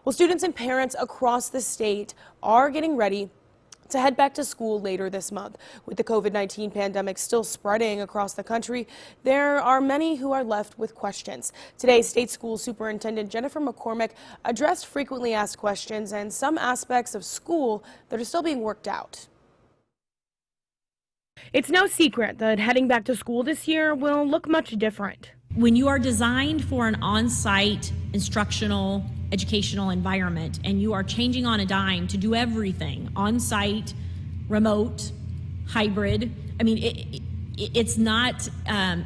Well, students and parents across the state are getting ready to head back to school later this month. With the COVID-19 pandemic still spreading across the country, there are many who are left with questions. Today, State School Superintendent Jennifer McCormick addressed frequently asked questions and some aspects of school that are still being worked out. It's no secret that heading back to school this year will look much different. When you are designed for an on-site instructional educational environment and you are changing on a dime to do everything on-site, remote, hybrid, I mean, it's not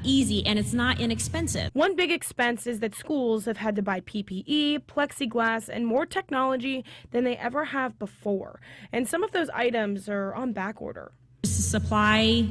easy and it's not inexpensive. One big expense is that schools have had to buy PPE, plexiglass, and more technology than they ever have before. And some of those items are on back order. It's a supply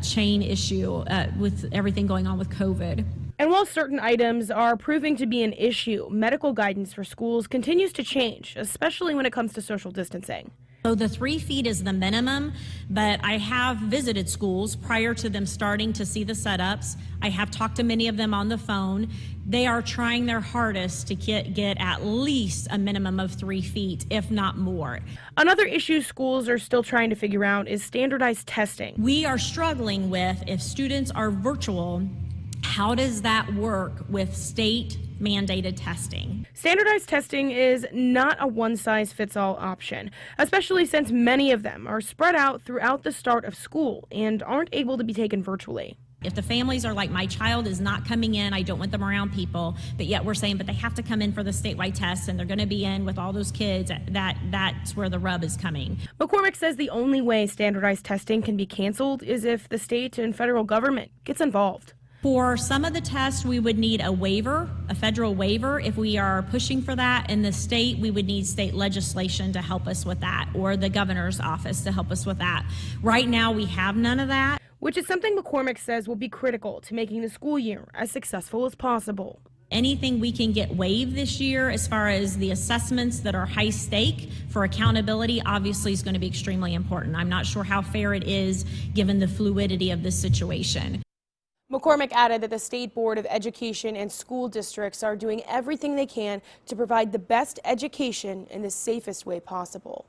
chain issue with everything going on with COVID. And while certain items are proving to be an issue, medical guidance for schools continues to change, especially when it comes to social distancing. So the 3 feet is the minimum, but I have visited schools prior to them starting to see the setups. I have talked to many of them on the phone. They are trying their hardest to get at least a minimum of 3 feet, if not more. Another issue schools are still trying to figure out is standardized testing. We are struggling with, if students are virtual, how does that work with state mandated testing? Standardized testing is not a one-size-fits-all option, especially since many of them are spread out throughout the start of school and aren't able to be taken virtually. If the families are like, my child is not coming in, I don't want them around people, but yet we're saying, but they have to come in for the statewide tests and they're going to be in with all those kids, that's where the rub is coming. McCormick says the only way standardized testing can be canceled is if the state and federal government gets involved. For some of the tests, we would need a waiver, a federal waiver. If we are pushing for that in the state, we would need state legislation to help us with that, or the governor's office to help us with that. Right now, we have none of that. Which is something McCormick says will be critical to making the school year as successful as possible. Anything we can get waived this year as far as the assessments that are high stake for accountability obviously is going to be extremely important. I'm not sure how fair it is given the fluidity of this situation. McCormick added that the State Board of Education and school districts are doing everything they can to provide the best education in the safest way possible.